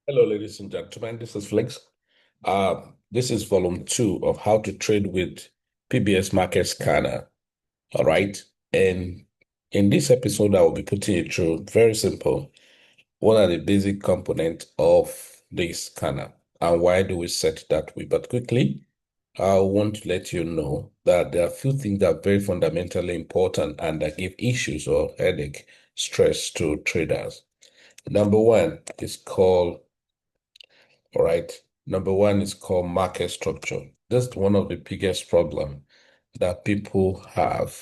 Hello, ladies and gentlemen. This is Flex. This is volume 2 of how to trade with PBX Market Scanner. All right. And in this episode, I will be putting it through very simple. What are the basic components of this scanner and why do we set that way? But quickly, I want to let you know that there are a few things that are very fundamentally important and that give issues or headache, stress to traders. Number one is called all right. Number one is called market structure. That's one of the biggest problem that people have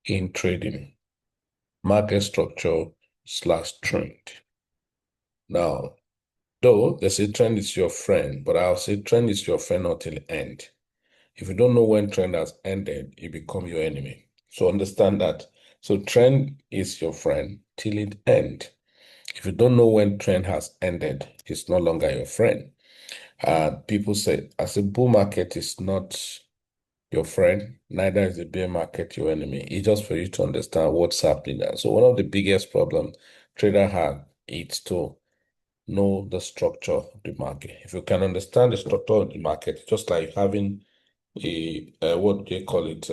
in trading. Market structure slash trend. Now, though they say trend is your friend, but I'll say trend is your friend until the end. If you don't know when trend has ended, it become your enemy. So understand that. So trend is your friend till it end. If you don't know when trend has ended, it's no longer your friend. People say, as a bull market is not your friend, neither is the bear market your enemy. It's just for you to understand what's happening there. So one of the biggest problems trader have is to know the structure of the market. If you can understand the structure of the market, just like having what do you call it,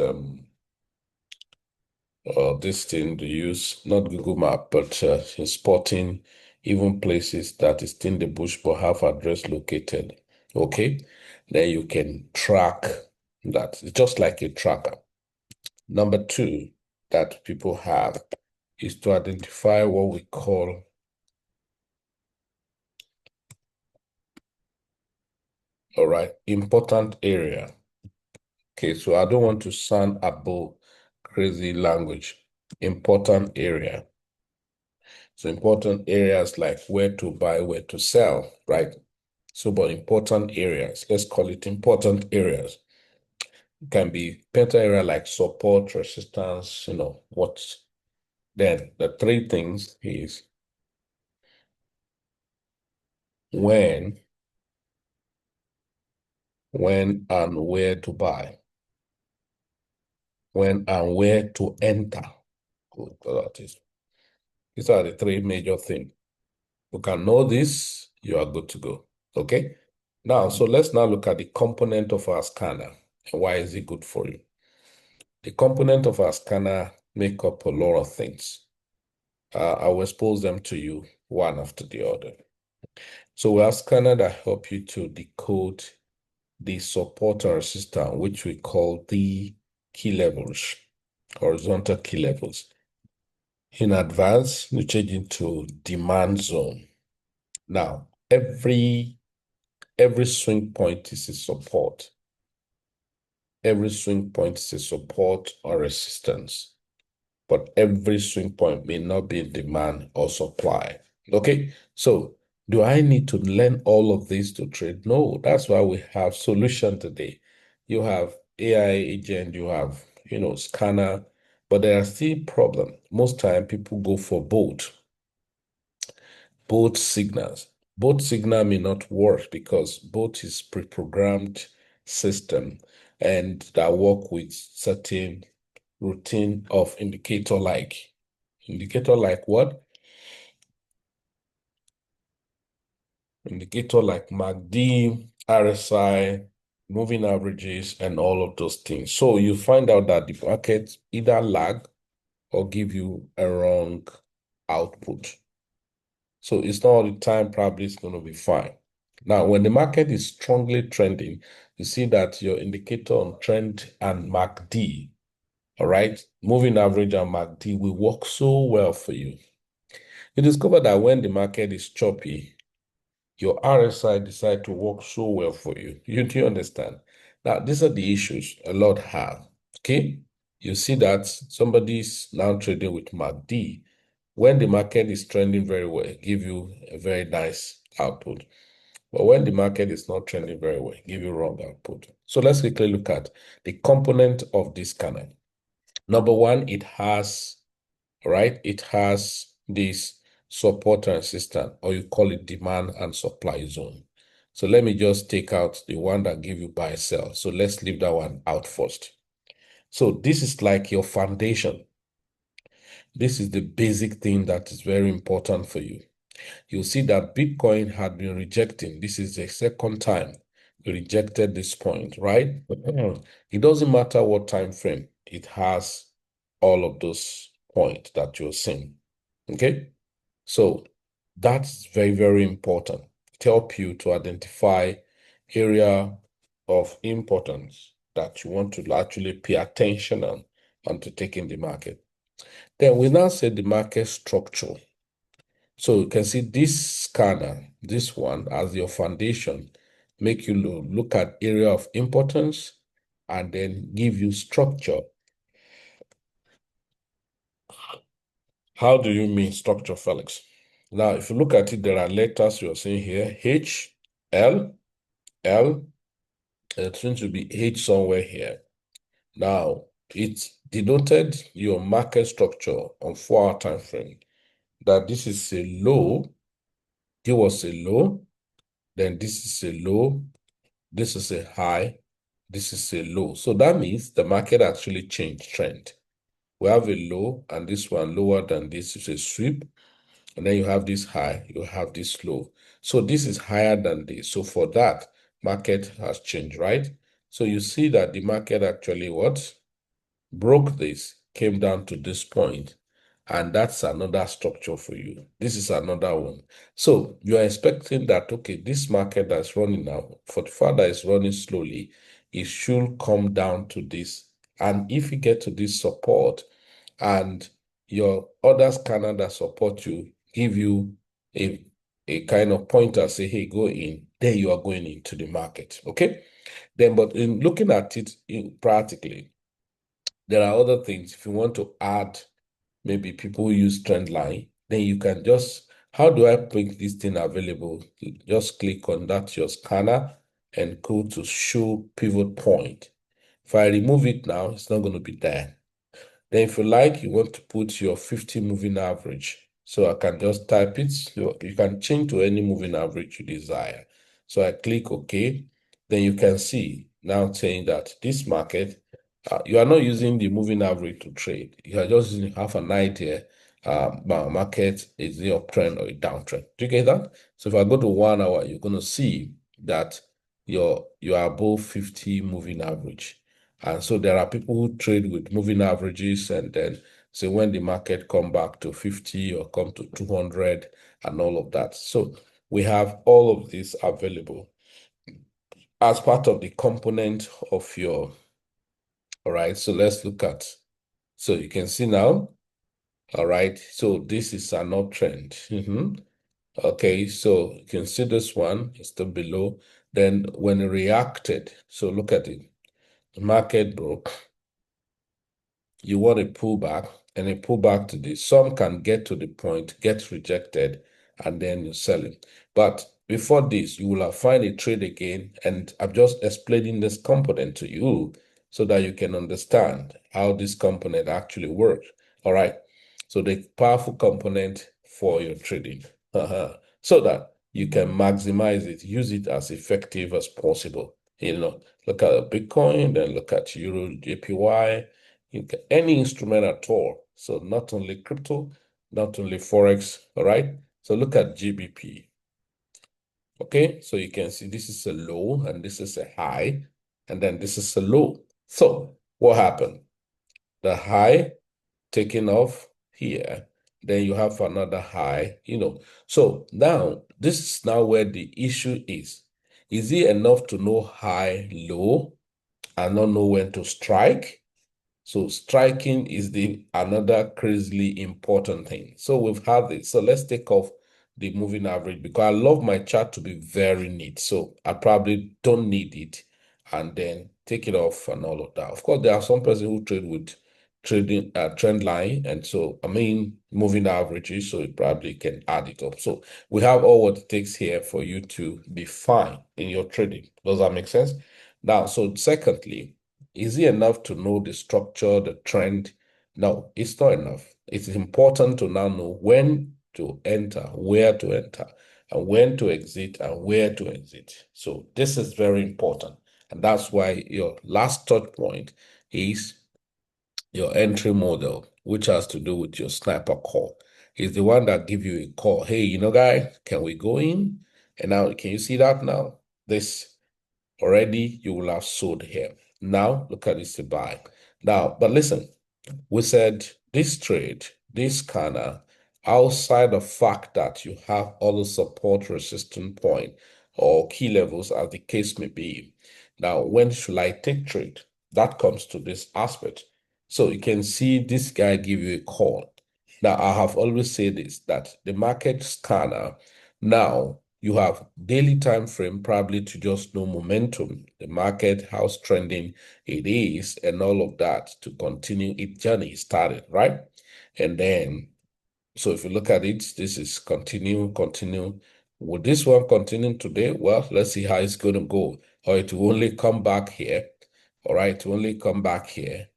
this thing to use, not Google Map, but in spotting even places that is in the bush but have address located. Okay, then you can track that. It's just like a tracker. Number two that people have is to identify what we call, all right, important area. Okay, so I don't want to sound above crazy language. Important area. So important areas like where to buy, where to sell, right? So, but important areas, let's call it important areas. It can be better area like support, resistance, what. Then the three things is when, and where to buy, when and where to enter. Good, that is. These are the three major things. You can know this, you are good to go. Okay. Now, so let's now look at the component of our scanner and why is it good for you. The component of our scanner make up a lot of things. I will expose them to you one after the other. So we have scanner that help you to decode the support and resistance, which we call the key levels, horizontal key levels. In advance, we change into demand zone. Now, every swing point is a support. Every swing point is a support or resistance. But every swing point may not be in demand or supply. Okay, so do I need to learn all of this to trade? No, that's why we have solution today. You have AI agent, you have, scanner, but there are still problem. Most time people go for both signals. Both signal may not work because both is pre-programmed system and that work with certain routine of indicator like what? Indicator like MACD, RSI, moving averages, and all of those things. So you find out that the market either lag or give you a wrong output. So it's not all the time probably it's going to be fine. Now, when the market is strongly trending, you see that your indicator on trend and MACD, all right, moving average and MACD will work so well for you. You discover that when the market is choppy, your RSI decide to work so well for you. Do you understand? Now, these are the issues a lot have. Okay. You see that somebody's now trading with MACD. When the market is trending very well, give you a very nice output. But when the market is not trending very well, give you wrong output. So let's quickly look at the component of this scanner. Number one, it has, right? It has this support and resistance, or you call it demand and supply zone. So let me just take out the one that give you buy sell. So let's leave that one out first. So this is like your foundation. This is the basic thing that is very important for you. you'll see that Bitcoin had been rejecting. This is the second time we rejected this point, right? It doesn't matter what time frame, it has all of those points that you're seeing. Okay? So that's very, very important. It helps you to identify area of importance that you want to actually pay attention on to take in the market. Then we now say the market structure. So you can see this scanner, this one as your foundation, make you look at area of importance and then give you structure. How do you mean structure, Felix? Now, if you look at it, there are letters you're seeing here, H, L, L, and it seems to be H somewhere here. Now, it denoted your market structure on 4-hour time frame, that this is a low, there was a low, then this is a low, this is a high, this is a low. So that means the market actually changed trend. We have a low, and this one lower than this is a sweep. And then you have this high, you have this low. So this is higher than this. So for that, market has changed, right? So you see that the market actually what? Broke this, came down to this point, and that's another structure for you. This is another one. So you are expecting that, okay, this market that's running now, for the fact that it's running slowly, it should come down to this. And if you get to this support and your other scanner that support you give you a kind of pointer, say, hey, go in, then you are going into the market. Okay. Then, but in looking at it practically, there are other things. If you want to add, maybe people use trend line, then you can just, how do I make this thing available? Just click on that, your scanner, and go to show pivot point. If I remove it now, it's not going to be there. Then if you like, you want to put your 50 moving average. So I can just type it. You can change to any moving average you desire. So I click OK. Then you can see now saying that this market, you are not using the moving average to trade. You are just using half an idea. Market is the uptrend or a downtrend. Do you get that? So if I go to 1 hour, you're going to see that you are above 50 moving average. And so there are people who trade with moving averages, and then say when the market come back to 50 or come to 200 and all of that. So we have all of this available as part of the component of your, all right, so let's look at, so you can see now, all right, so this is an uptrend. Okay, so you can see this one is still below. Then when it reacted, so look at it, the market broke, you want a pullback, and a pullback to this. Some can get to the point, get rejected, and then you sell it. But before this, you will have find a trade again, and I'm just explaining this component to you so that you can understand how this component actually works. All right. So the powerful component for your trading, so that you can maximize it, use it as effective as possible. Look at Bitcoin, then look at Euro, JPY, any instrument at all. So not only crypto, not only Forex, all right? So look at GBP. Okay, so you can see this is a low and this is a high, and then this is a low. So what happened? The high taking off here, then you have another high, So now, this is now where the issue is. Is it enough to know high, low, and not know when to strike? So striking is the another crazily important thing. So we've had this. So let's take off the moving average because I love my chart to be very neat. So I probably don't need it, and then take it off and all of that. Of course, there are some person who trade with trading trend line, and so I mean moving averages, so it probably can add it up. So we have all what it takes here for you to be fine in your trading. Does that make sense? Now, so secondly, is it enough to know the structure, the trend? No, it's not enough. It's important to now know when to enter, where to enter, and when to exit and where to exit. So this is very important. And that's why your last touch point is your entry model, which has to do with your sniper call. is the one that give you a call. Hey, guy, can we go in? And now, can you see that now? This already, you will have sold here. Now, look at this to buy. Now, but listen, we said this trade, this kind of outside the fact that you have all the support resistance point or key levels as the case may be. Now, when should I take trade? That comes to this aspect. So you can see this guy give you a call. Now, I have always said this, that the market scanner, now you have daily time frame probably to just know momentum, the market, how trending it is, and all of that to continue its journey started, right? And then, so if you look at it, this is continue, continue. Will this one continue today? Well, let's see how it's going to go. Or it will only come back here. All right, it will only come back here.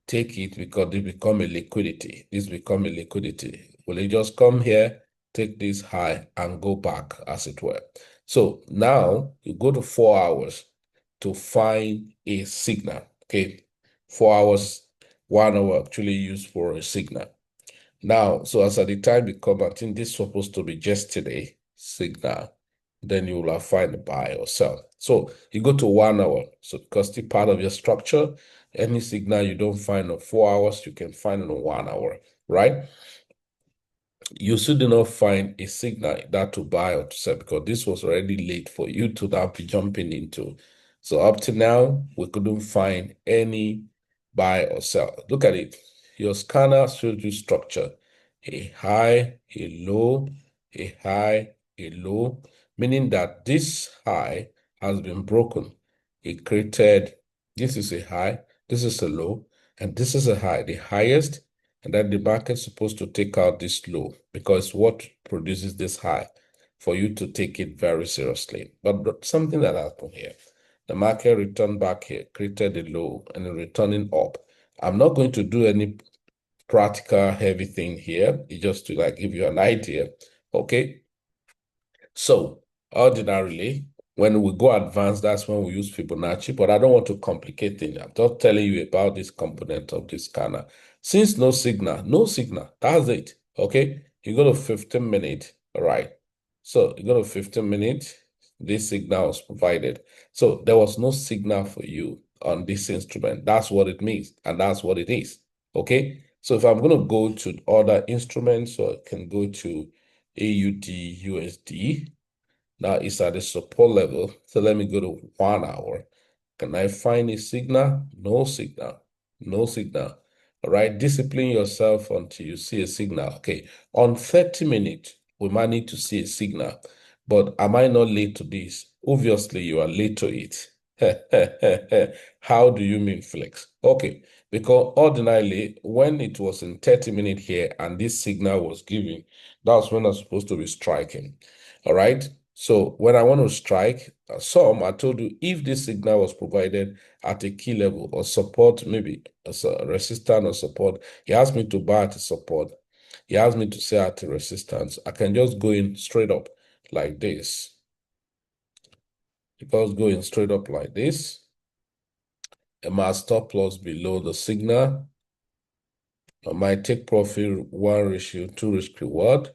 Take it because it become a liquidity. This become a liquidity. Will it just come here, take this high, and go back, as it were? So now you go to 4 hours to find a signal. Okay, 4 hours, 1 hour actually used for a signal. Now, so as at the time you come, I think this is supposed to be yesterday signal. Then you will have find a buy or sell. So you go to 1 hour. So because still part of your structure, any signal you don't find in 4 hours, you can find in 1 hour, right? You still do not find a signal that to buy or to sell because this was already late for you to now be jumping into. So up to now, we couldn't find any buy or sell. Look at it. Your scanner shows you structure. A high, a low, a high, a low, meaning that this high has been broken. It created, this is a high, this is a low, and this is a high. The highest and then the market's supposed to take out this low because what produces this high for you to take it very seriously. But something that happened here, the market returned back here, created a low and returning up. I'm not going to do any practical heavy thing here. It's just to like give you an idea. Okay. So ordinarily, when we go advanced, that's when we use Fibonacci, but I don't want to complicate things. I'm just telling you about this component of this scanner. Since no signal, no signal, that's it. Okay, you go to 15 minutes, all right. So you go to 15 minutes, this signal was provided. So there was no signal for you on this instrument. That's what it means, and that's what it is. Okay, so if I'm going to go to other instruments, so I can go to AUD USD. Now it's at the support level. So let me go to 1 hour. Can I find a signal? No signal. No signal. All right. Discipline yourself until you see a signal. Okay. On 30 minutes, we might need to see a signal. But am I not late to this? Obviously, you are late to it. How do you mean flex? Okay. Because ordinarily, when it was in 30 minutes here and this signal was given, that's when I'm supposed to be striking. All right. So when I want to strike some, I told you if this signal was provided at a key level or support, maybe as a resistance or support, he asked me to buy at a support. He asked me to sell at a resistance. I can just go in straight up like this. Because going straight up like this, and my stop loss below the signal, my take profit 1:2 risk reward.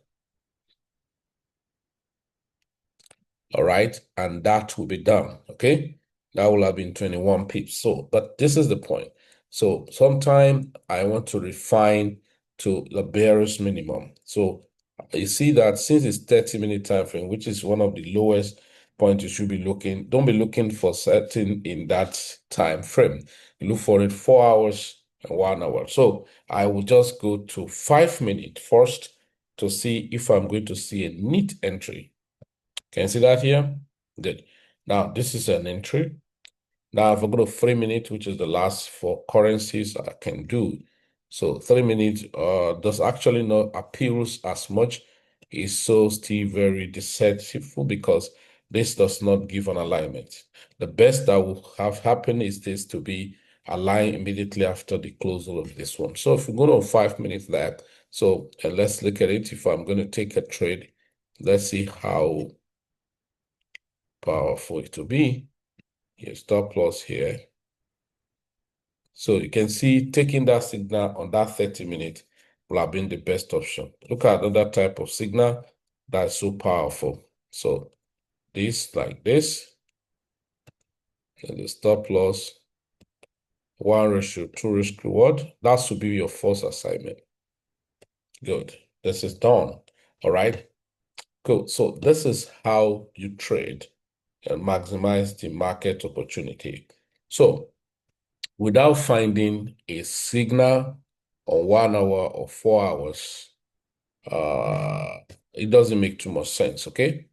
All right, and that will be done. Okay, that will have been 21 pips. So, but this is the point. So sometime I want to refine to the bearish minimum. So you see that since it's 30-minute time frame, which is one of the lowest points you should be looking, don't be looking for certain in that time frame. You look for it 4 hours and 1 hour. So I will just go to 5 minutes first to see if I'm going to see a neat entry. Can you see that here? Good. Now, this is an entry. Now, if I go to 3 minutes, which is the last for currencies I can do. So 3 minutes does actually not appeals as much. Is so still very deceitful because this does not give an alignment. The best that will have happened is this to be aligned immediately after the closure of this one. So if we go to 5 minutes there, so let's look at it. If I'm going to take a trade, let's see how powerful it will be. Here's stop loss here. So you can see taking that signal on that 30 minutes, will have been the best option. Look at another type of signal that's so powerful. So this like this, and the stop loss, 1:2 risk reward. That should be your first assignment. Good. This is done. All right. Cool. So this is how you trade and maximize the market opportunity. So without finding a signal on 1 hour or 4 hours, it doesn't make too much sense. Okay.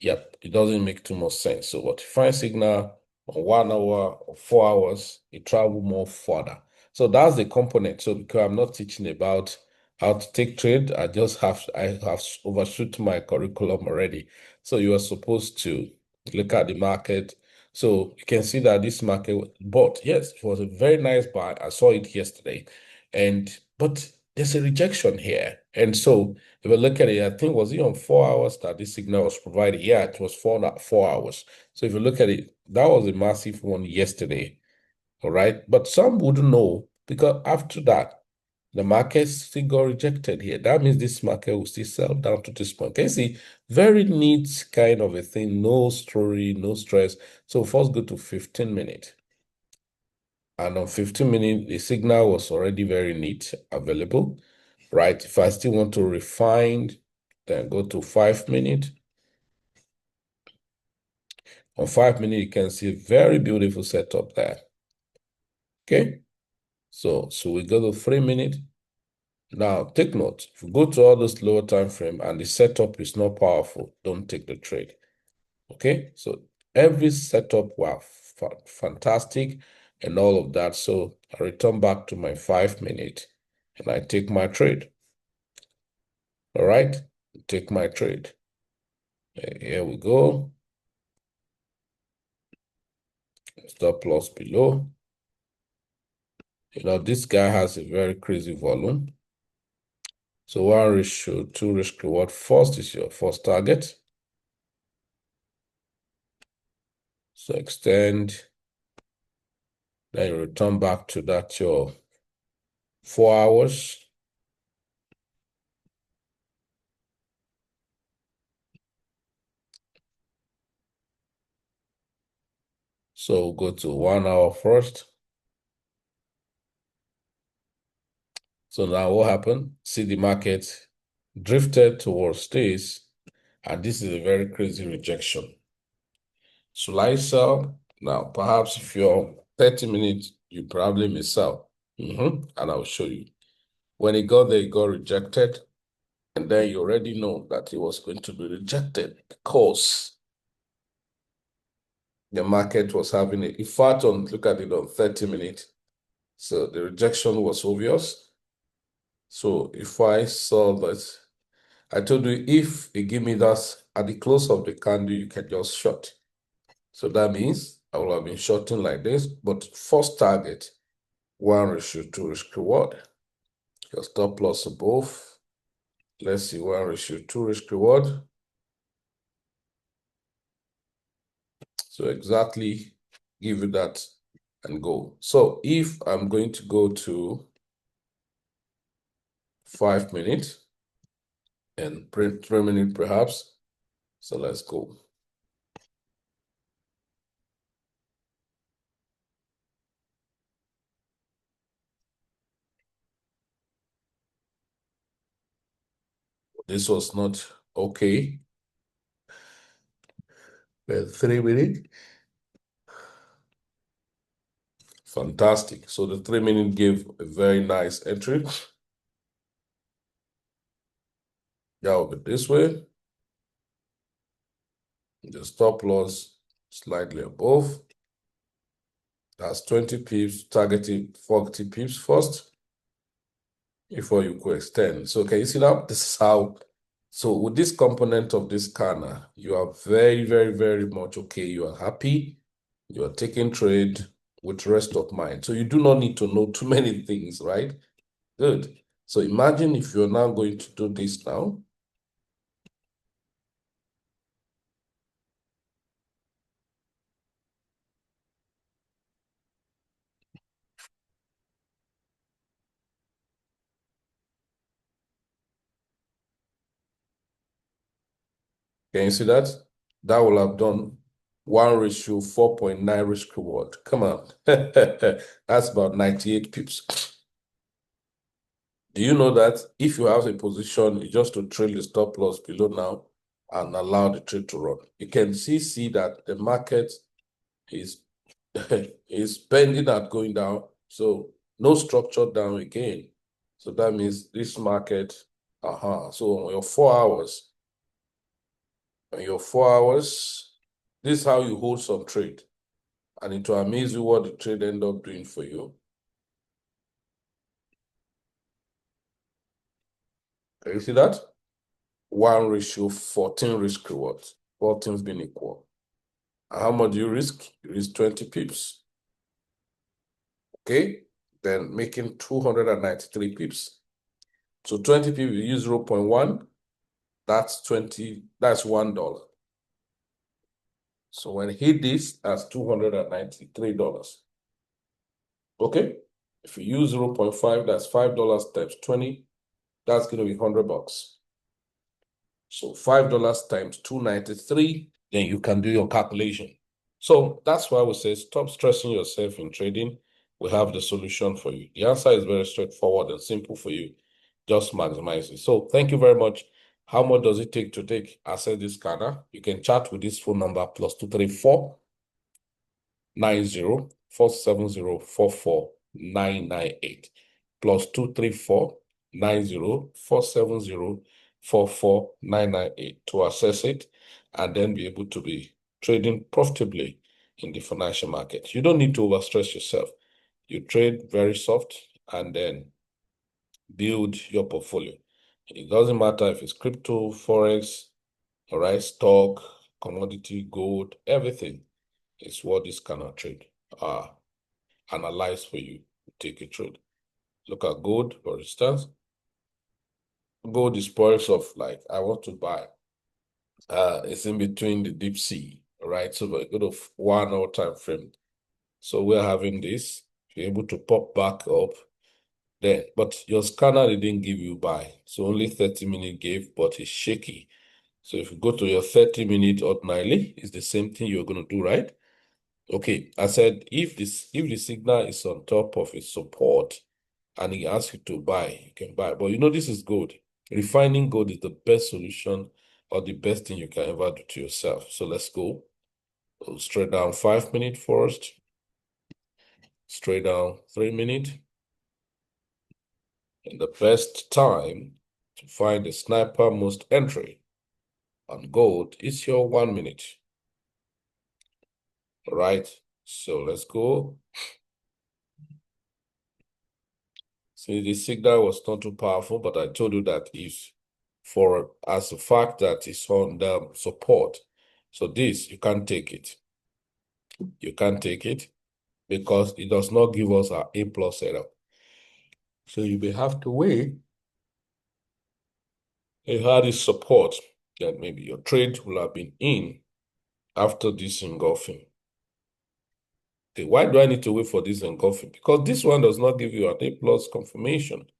Yep, it doesn't make too much sense. So what you find signal on 1 hour or 4 hours, it travel more further. So that's the component. So because I'm not teaching about how to take trade, I have overshoot my curriculum already. So you are supposed to look at the market. So you can see that this market bought. Yes, it was a very nice buy. I saw it yesterday. But there's a rejection here. And so if we look at it, I think was it on 4 hours that this signal was provided? Yeah, it was 4 hours. So if you look at it, that was a massive one yesterday. All right. But some wouldn't know because after that, the market still got rejected here. That means this market will still sell down to this point. Can you see? Very neat kind of a thing. No story, no stress. So first go to 15 minutes. And on 15 minutes, the signal was already very neat, available, right? If I still want to refine, then go to 5 minutes. On 5 minutes, you can see a very beautiful setup there. Okay. So we go to 3 minutes. Now take note, if you go to all those lower time frame and the setup is not powerful, don't take the trade. Okay. So every setup was fantastic and all of that. So I return back to my 5 minutes and I take my trade. All right. Take my trade. Here we go. Stop loss below. This guy has a very crazy volume. So 1:2 risk reward. First is your first target. So extend. Then you return back to that your 4 hours. So go to 1 hour first. So now what happened? See the market drifted towards this, and this is a very crazy rejection. Should I sell? Now, perhaps if you're 30 minutes, you probably may sell. And I'll show you. When it got there, it got rejected. And then you already know that it was going to be rejected because the market was having it. In fact, look at it on 30 minutes. So the rejection was obvious. So if I saw that, I told you if they give me that at the close of the candle, you can just short. So that means I will have been shorting like this, but first target, 1:2 risk reward. Your stop loss above. Let's see, 1:2 risk reward. So exactly give it that and go. So if I'm going to go to 5 minutes and print 3 minutes perhaps. So let's go. This was not okay. But 3 minutes. Fantastic. So the 3 minute gave a very nice entry. That will be this way. The stop loss slightly above. That's 20 pips, targeting 40 pips first before you go extend. So can you see now? This is how. So with this component of this scanner, you are very, very, very much okay. You are happy. You are taking trade with rest of mind. So you do not need to know too many things, right? Good. So imagine if you're now going to do this now. Can you see that? That will have done 1:4.9 risk reward. Come on. That's about 98 pips. Do you know that if you have a position, you just to trail the stop loss below now and allow the trade to run? You can see that the market is is bending and going down. So no structure down again. So that means this market, So on your 4 hours, this is how you hold some trade. And it will amaze you what the trade end up doing for you. Can you see that? 1:14 risk reward. All things being equal. And how much do you risk? You risk 20 pips. Okay? Then making 293 pips. So 20 pips, you use 0.1. That's $1. So when he hit this, that's $293. Okay? If you use 0.5, that's $5 times 20. That's going to be $100. So $5 times 293, then you can do your calculation. So that's why we say stop stressing yourself in trading. We have the solution for you. The answer is very straightforward and simple for you. Just maximize it. So thank you very much. How much does it take to take access this scanner? You can chat with this phone number +234 90 470 44998 +234 90 470 44998 to access it and then be able to be trading profitably in the financial market. You don't need to overstress yourself. You trade very soft and then build your portfolio. It doesn't matter if it's crypto, forex, all right, stock, commodity, gold, everything is what this kind of trade analyze for you to take a trade. Look at gold, for instance. Gold is price of like I want to buy. It's in between the deep sea, right? So we're going to 1 hour time frame. So we're having this. You're able to pop back up there, but your scanner didn't give you buy. So only 30-minute gave, but it's shaky. So if you go to your 30-minute ordinarily, it's the same thing you're going to do, right? Okay, I said if the signal is on top of its support and he asks you to buy, you can buy. But this is gold. Refining gold is the best solution or the best thing you can ever do to yourself. So let's go. Straight down 5 minute first. Straight down 3 minute. And the best time to find the sniper most entry on gold is your 1 minute. All right, so let's go. See, the signal was not too powerful, but I told you that if as the fact that it's on the support, so this, you can't take it. You can't take it because it does not give us our A+ setup. So you may have to wait. It had this support that maybe your trade will have been in after this engulfing. Okay, why do I need to wait for this engulfing? Because this one does not give you an A+ confirmation.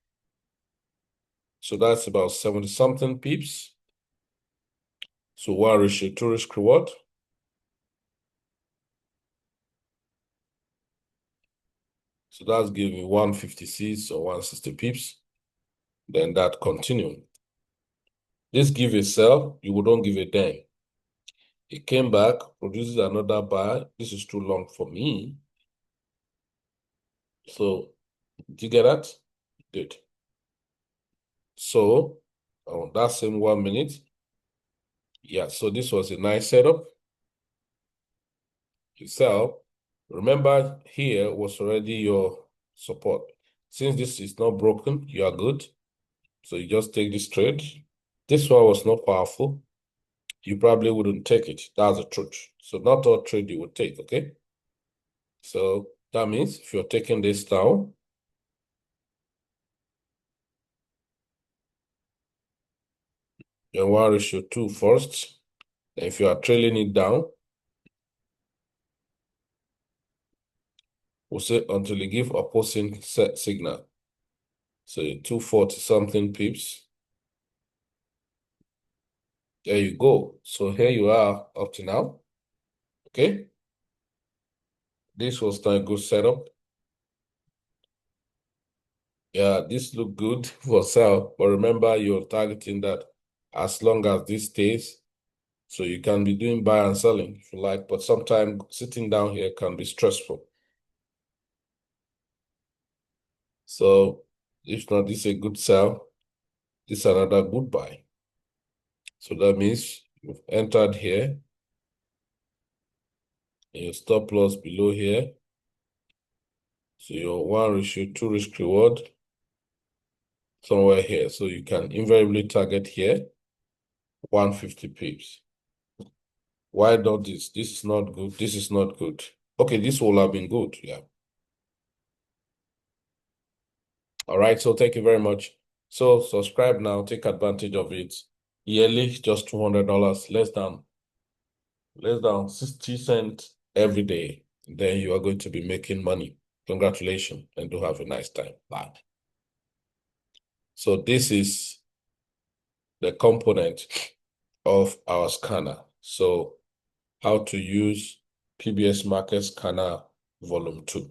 So that's about 70-something pips. So 1:2 risk reward. So that's giving 156 or 160 pips. Then that continue. This give a sell, you don't give a damn. It came back, produces another buy. This is too long for me. So, did you get that? Good. So, on that same 1 minute, yeah, so this was a nice setup. You sell. Remember, here was already your support. Since this is not broken, you are good. So you just take this trade. This one was not powerful. You probably wouldn't take it. That's the truth. So not all trade you would take, okay? So that means if you're taking this down, then 1:2 first. Then if you are trailing it down, we'll say until you give opposing signal. So 240 something pips. There you go. So here you are up to now. Okay. This was not a good setup. Yeah, this look good for sale, but remember you're targeting that as long as this stays, so you can be doing buy and selling if you like, but sometimes sitting down here can be stressful. So if not, this is a good sell. This is another good buy. So that means you've entered here, and your stop loss below here. So your 1:2 risk reward somewhere here. So you can invariably target here 150 pips. Why not this? This is not good. This is not good. Okay, this will have been good. Yeah. All right. So thank you very much. So subscribe now. Take advantage of it. Yearly, just $200, less than 60 cents every day. Then you are going to be making money. Congratulations and do have a nice time. Bye. So this is the component of our scanner. So how to use PBX Market Scanner Volume 2.